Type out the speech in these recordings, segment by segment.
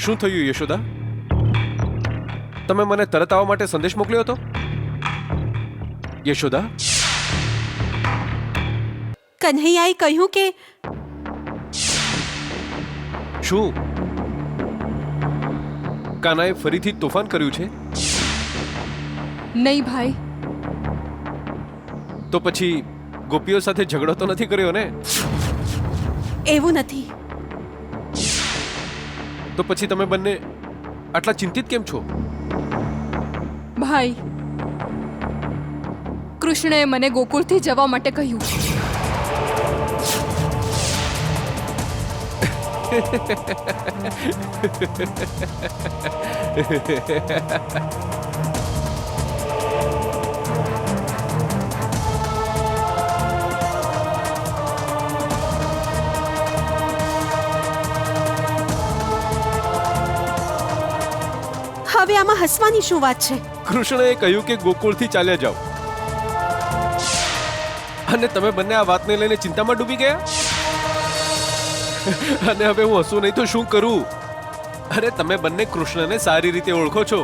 શું થયું યશોદા? તમે મને તરત આવવા માટે સંદેશ મોકલ્યો હતો? યશોદા, કન્હૈયાએ કહ્યું કે શું કાનાએ ફરીથી તોફાન કર્યું છે? નહીં ભાઈ, તો પછી ગોપીઓ સાથે ઝઘડો તો નથી કર્યો ને? એવું નથી. તો પછી તમે બંને આટલા ચિંતિત કેમ છો? ભાઈ, કૃષ્ણએ મને ગોકુળથી જવા માટે કહ્યું. હવે આમાં હસવાની શું વાત છે? કૃષ્ણએ કહ્યું કે ગોકુળથી ચાલ્યા જાઓ, અને તમે બંને આ વાતને લઈને ચિંતામાં ડૂબી ગયા. અને હવે હું હસું નહીં તો શું કરું? અરે તમે બંને કૃષ્ણને સારી રીતે ઓળખો છો.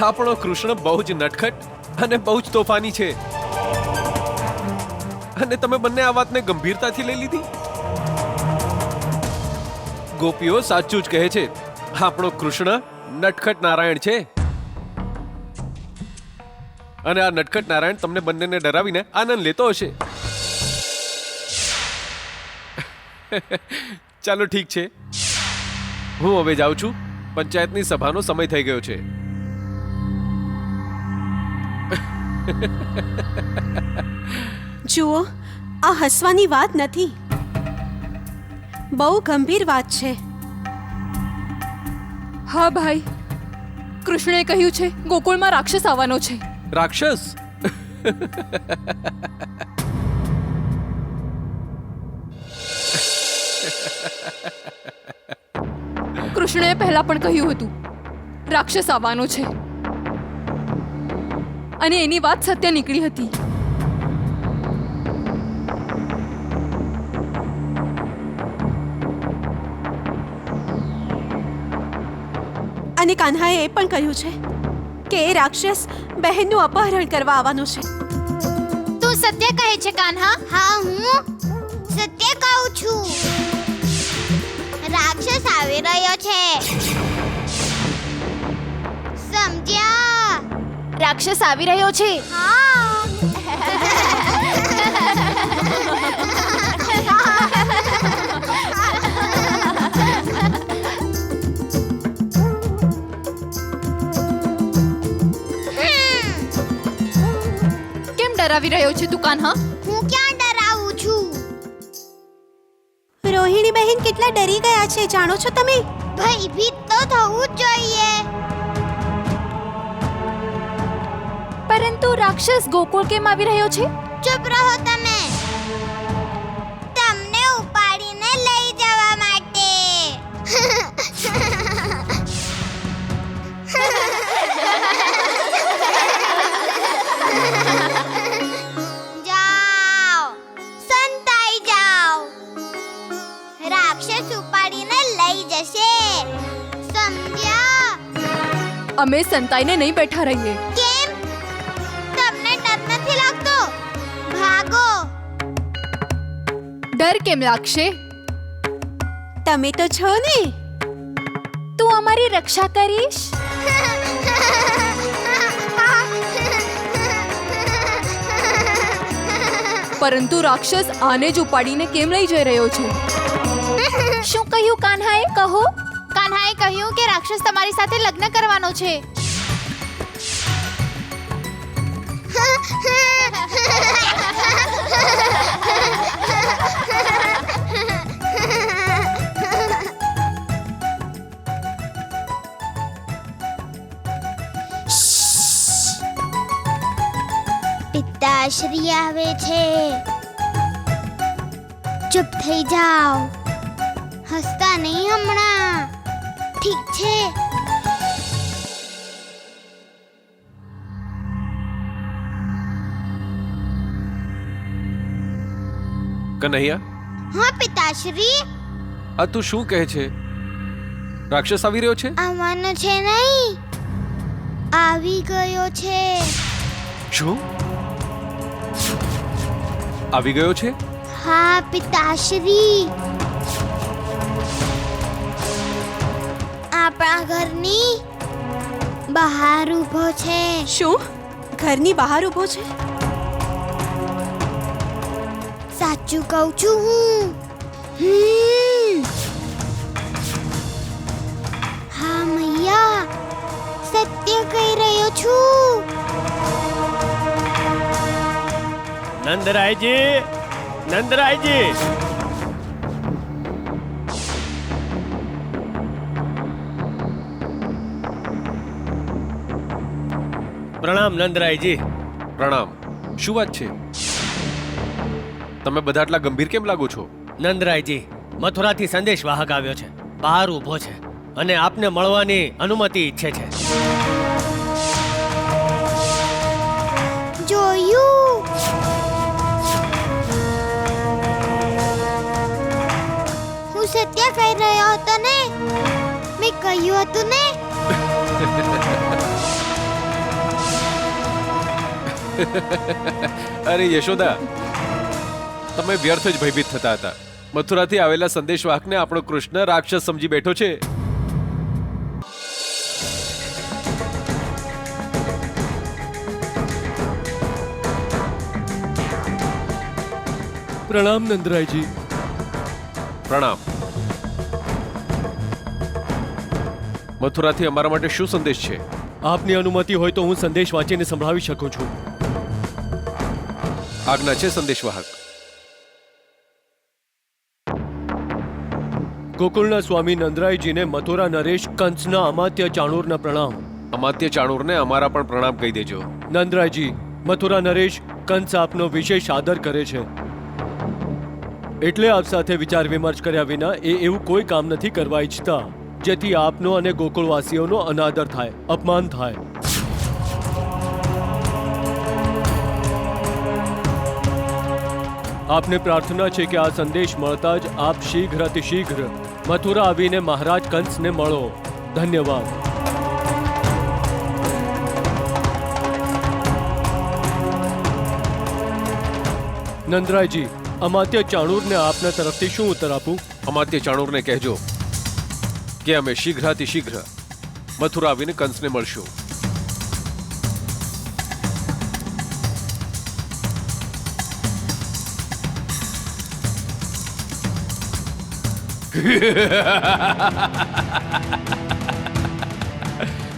આપણો કૃષ્ણ બહુ જ નટખટ અને બહુ જ તોફાની છે, અને તમે બંને આ વાતને ગંભીરતાથી લઈ લીધી. ગોપીઓ સાચું જ કહે છે, આપણો કૃષ્ણ નટખટ નારાયણ છે. અને આ નટખટ નારાયણ તમને બંનેને ડરાવીને આનંદ લેતો હશે. ચાલો ઠીક છે, હું હવે જાઉં છું. પંચાયતની સભાનો સમય થઈ ગયો છે. જુઓ, આ હસવાની વાત નથી, બહુ ગંભીર વાત છે. હા ભાઈ, કૃષ્ણએ કહ્યું છે ગોકુળમાં રાક્ષસ આવવાનો છે. રાક્ષસ? કૃષ્ણએ પહેલા પણ કહ્યું હતું રાક્ષસ આવવાનો છે, અને એની વાત સત્ય નીકળી હતી. અને કાન્હાએ એ પણ કહ્યું છે કે એ રાક્ષસ બહેનનું અપહરણ કરવા આવવાનો છે. તું સત્ય કહે છે કાન્હા? હા, હું સત્ય કહું છું. રાક્ષસ આવી રહ્યો છે, સમજ્યા? રાક્ષસ આવી રહ્યો છે. કેમ ડરાવી રહ્યો છે તું કાન્હા? હું ક્યાં ડરાવું છું? રોહિણી બહેન કેટલા ડરી ગયા છે જાણો છો તમે? ભયભીત તો થવું જ જોઈએ. પરંતુ રાક્ષસ ગોકુળ કેમ આવી રહ્યો છે? ચૂપ રહો તમે. તમને ઉપાડીને લઈ જવા માટે. જાઓ, સંતાઈ જાઓ. રાક્ષસ ઉપાડીને લઈ જશે, સમજ્યા? અમે સંતાઈને નહીં બેઠા રહીએ. કેમ? તમને ડર નથી લાગતો? ભાગો. ડર કેમ લાગશે? તમે તો છો ને. તું અમારી રક્ષા કરીશ. પરંતુ રાક્ષસ આને જ ઉપાડીને કેમ લઈ જઈ રહ્યો છે? શું કહ્યું કાન્હાએ? કહો. કાન્હાએ કહ્યું કે રાક્ષસ તમારી સાથે લગ્ન કરવાનો છે. પિતાશ્રી આવે છે. ચૂપ થઈ જાઓ, હસતા નહીં હમણાં, ઠીક છે? કન્હૈયા, હા પિતાશ્રી. આ તું શું કહે છે? રાક્ષસ આવી રહ્યો છે? આવવાનો છે નહીં, આવી ગયો છે. શું આવી ગયો છે? હા પિતાશ્રી, આપણા ઘરની બહાર ઊભો છે. શું ઘરની બહાર ઊભો છે? સાચું કહું છું હું. હમ. હા મૈયા, સત્ય કહી રહ્યો છું. નંદરાયજી, નંદરાયજી, પ્રણામ નંદરાયજી. પ્રણામ. શું વાત છે? તમે બધા આટલા ગંભીર કેમ લાગો છો? નંદરાયજી, મથુરાથી સંદેશ વાહક આવ્યો છે, બહાર ઊભો છે અને આપને મળવાની અનુમતિ ઈચ્છે છે. જોયું? હું સત્ય કહી રહ્યો હતો ને, મેં કહ્યું હતું ને. અરે યશોદા, તમે વ્યર્થ જ ભયભીત થતા હતા. મથુરાથી આવેલા સંદેશવાહકને આપણો કૃષ્ણ રાક્ષસ સમજી બેઠો છે. પ્રણામ નંદરાયજી. પ્રણામ. મથુરાથી અમારા માટે શું સંદેશ છે? આપની અનુમતિ હોય તો હું સંદેશ વાંચીને સંભળાવી શકું છું. આજ્ઞા છે સંદેશવાહક. ગોકુળના સ્વામી નંદરાયજીને મથુરા નરેશ કંસના અમાત્ય ચાણૂરના પ્રણામ. અમાત્ય ચાણૂરને અમારા પણ પ્રણામ કહી દેજો. નંદરાયજી, મથુરા નરેશ કંસ આપનો વિશેષ આદર કરે છે, એટલે આપ સાથે વિચાર વિમર્શ કર્યા વિના એ એવું કોઈ કામ નથી કરવા ઈચ્છતા જેથી આપનો અને ગોકુળવાસીઓનો અનાદર થાય, અપમાન થાય. આપને પ્રાર્થના છે કે આ સંદેશ મળતા જ આપ શીઘ્ર અતિશીઘ્ર મથુરા આવીને મહારાજ કંસને મળો. ધન્યવાદ. નંદરાયજી, અમાત્ય ચાણૂરને આપના તરફથી શું ઉત્તર આપું? અમાત્ય ચાણૂરને કહેજો કે અમે શીઘ્રાતિશીઘ્ર મથુરા આવીને કંસને મળશું.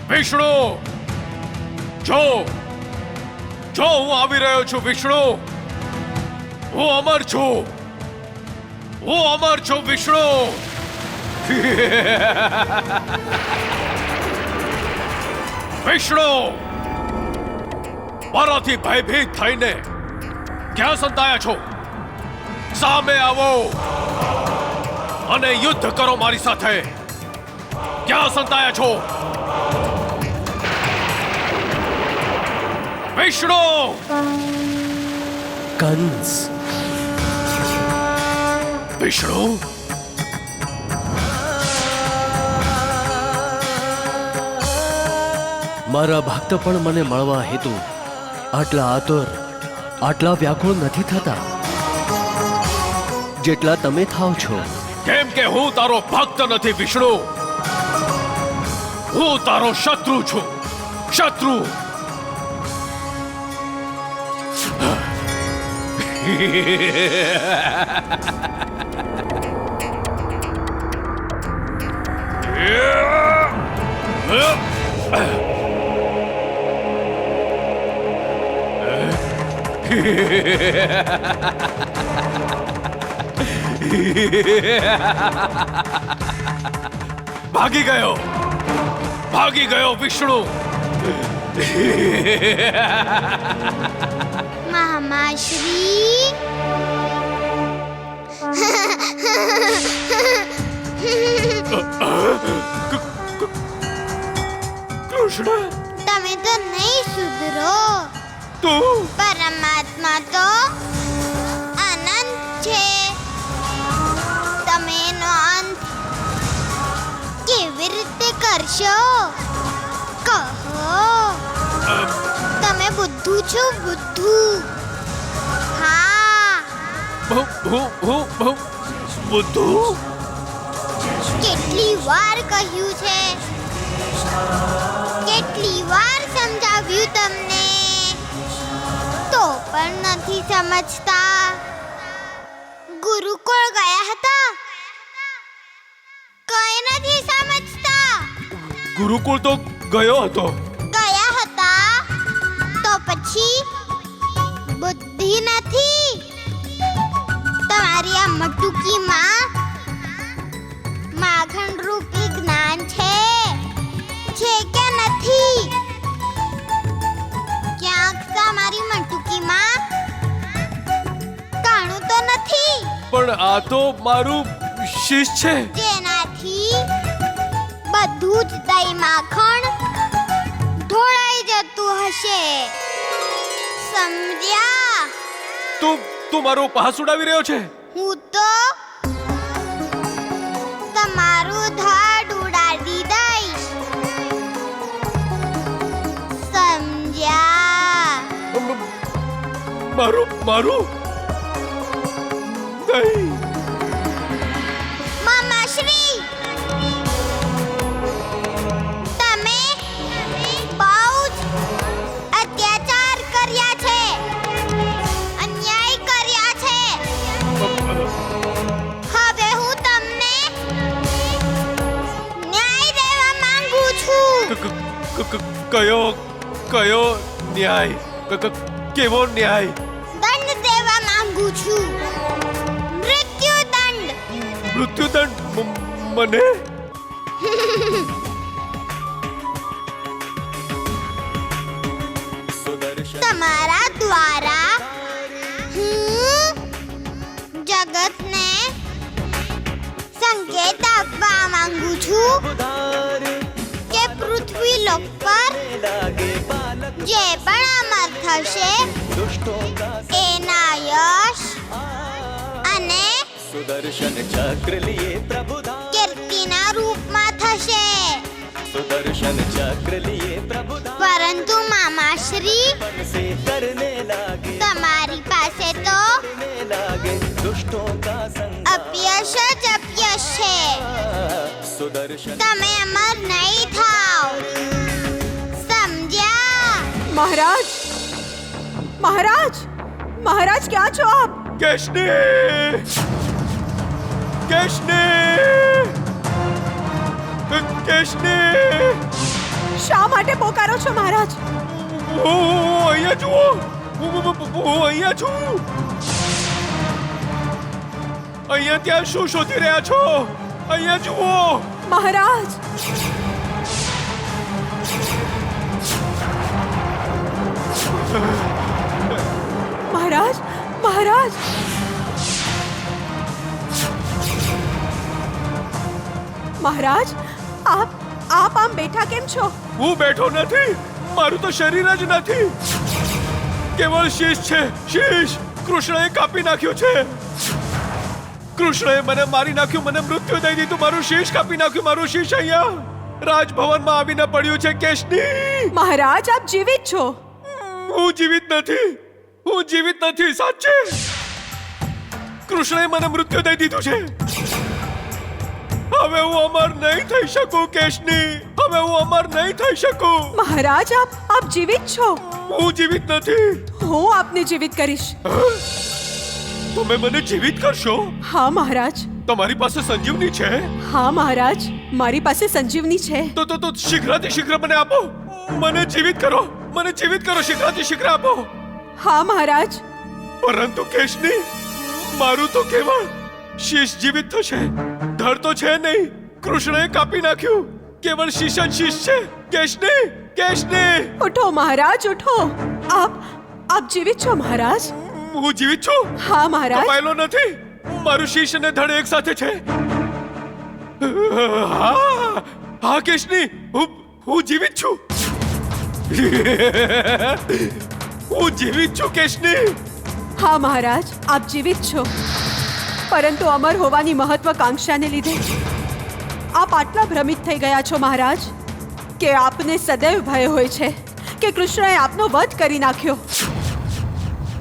વિષ્ણુ, જો જો હું આવી રહ્યો છું. વિષ્ણુ, હું અમર છું, હું અમર છું. વિષ્ણુ, વિષ્ણુ, મારાથી ભયભીત થઈને ક્યાં સંતાયા છો? સામે આવો અને યુદ્ધ કરો મારી સાથે. ક્યાં સંતાયા છો? વિષ્ણુ! કંસ. વિષ્ણુ, મારા ભક્ત પણ મને મળવા હેતુ આટલા આતુર, આટલા વ્યાકુળ નથી થતા જેટલા તમે થાવ છો. કેમ કે હું તારો ભક્ત નથી વિષ્ણુ, હું તારો શત્રુ છું. શત્રુ. ભાગી ગયો, ભાગી ગયો વિષ્ણુ. મામાશ્રી, કૃષ્ણ, તમે તો નહીં સુધરો. તું પરમાત્મા તો અનંત છે, તમે એનો અંત પૂછો. કહો. તમે બુદ્ધુ છો, બુદ્ધુ. હા. બુદ્ધુ કેટલી વાર કહ્યું છે, કેટલી વાર સમજાવ્યું તમને, તો પણ નથી સમજતા. ગુરુકુળ ગયા હતા, કઈ નથી સમજતા. ગુરુકુળ તો ગયો હતો. ગયા હતા તો પછી બુદ્ધિ નથી. તમારી આ મટુકીમાં માખણ રૂપી જ્ઞાન છે કે નથી? ક્યાંક તમારી મટુકીમાં કાણું તો નથી પણ આ તો મારું શિષ છે. જેનાથી બધું જ દહીં માખણ ઢોળાઈ જતું હશે. સમજ્યા? તું મારો ઉપહાસ ઉડાવી રહ્યો છે. હું તો તમારું ધડ ઉડાડી દઈશ. સમજ્યા? મારું નહીં. મામાશ્રી, તમે બહુ જ અત્યાચાર કર્યા છે, અન્યાય કર્યા છે. હવે હું તમને ન્યાય દેવા માંગુ છું. કયો ન્યાય? કેવો ન્યાય? દંડ દેવા માંગુ છું. મૃત્યુદંડ. મૃત્યુદંડ મને? તમારા દ્વારા હું જગતને સંકેત આપવા માંગુ છું કે પૃથ્વી લોક પર જે પણ અમર થશે એના યશ અને सुदर्शन चक्र लिए प्रभु धाम, કીર્તિના રૂપમાં થશે. सुदर्शन चक्र लिए प्रभु धाम, પરંતુ મામાશ્રી, से करने लागे તમારી પાસે તો लागे दुष्टों का संग. અપયશ જ અપયશ છે. सुदर्शन તમે અમર નહીં થાવ. સમજ્યા? મહારાજ, મહારાજ, મહારાજ ક્યાં છો આપ? કેશની! શા માટે પોકારો છો મહારાજ? અહીંયા જુઓ. હું અહીંયા છું. અહીંયા ત્યાં શું શોધી રહ્યા છો? અહીંયા જુઓ. મહારાજ, મહારાજ, મહારાજ, મહારાજ, આપ આમ બેઠા કેમ છો? હું બેઠો નથી. મારું તો શરીર જ નથી. કેવળ શીશ છે. શીશ કૃષ્ણએ કાપી નાખ્યું છે. કૃષ્ણએ મને મારી નાખ્યું, મને મૃત્યુ દઈ દીધું. મારું શીશ કાપી નાખ્યું. મારું શીશ અહીંયા રાજભવનમાં આવીને પડ્યું છે. કેશની! મહારાજ, આપ જીવિત છો? હું જીવિત નથી. હું જીવિત નથી. સાચે કૃષ્ણએ મને મૃત્યુ દઈ દીધું છે. હવે હું અમર નહીં થઈ શકું. કેશની, હવે હું અમર નહીં થઈ શકું. મહારાજ, આપ જીવિત છો? હું જીવિત નથી. હું આપને જીવિત કરીશ. તમે મને જીવિત કરશો? હા મહારાજ. તમારી પાસે સંજીવની છે? હા મહારાજ, મારી પાસે સંજીવની છે. તો શીઘ્રથી શીઘ્ર મને આપો. મને જીવિત કરો. મને જીવિત કરો. શીઘ્રથી શીઘ્ર આપો. હા મહારાજ. પરંતુ કેશની, મારું તો કેવળ શીશ જીવિત થશે. ધડ તો છે નહીં. કૃષ્ણએ કાપી નાખ્યું. કેવળ શીશ જ શીશ છે. કેશની! કેશની! ઉઠો મહારાજ, ઉઠો. આપ જીવિત છો મહારાજ? હું જીવિત છું. હા મહારાજ. કપાયેલો નથી. મારું શીશ અને ધડ એક સાથે છે. હા કેશની, હું જીવિત છું. હું જીવિત છું કેશની. હા મહારાજ, આપ જીવિત છો. પરંતુ અમર હોવાની મહત્વાકાંક્ષાને લીધે આપ આટલા ભ્રમિત થઈ ગયા છો મહારાજ. કે આપને સદૈવ ભય હોય છે કે કૃષ્ણએ આપનો વધ કરી નાખ્યો.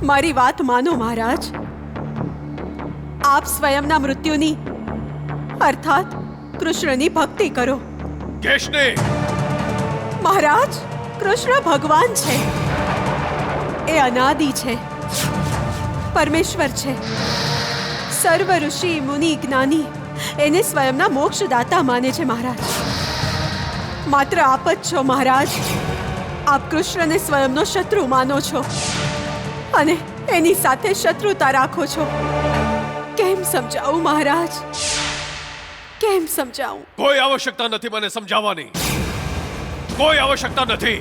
મારી વાત માનો મહારાજ. આપ સ્વયંના મૃત્યુની અર્થાત કૃષ્ણની ભક્તિ કરો. કેશને મહારાજ, કૃષ્ણ ભગવાન છે. એ અનાદિ છે, પરમેશ્વર છે. સર્વ ઋષિ મુનિ જ્ઞાની એને સ્વયંના મોક્ષદાતા માને છે મહારાજ. માત્ર આપ જ છો મહારાજ. આપ કૃષ્ણને સ્વયંનો શત્રુ માનો છો અને એની સાથે શત્રુતા રાખો છો. કેમ સમજાવું મહારાજ, કેમ સમજાવું? કોઈ આવશ્યકતા નથી મને સમજાવવાની. કોઈ આવશ્યકતા નથી.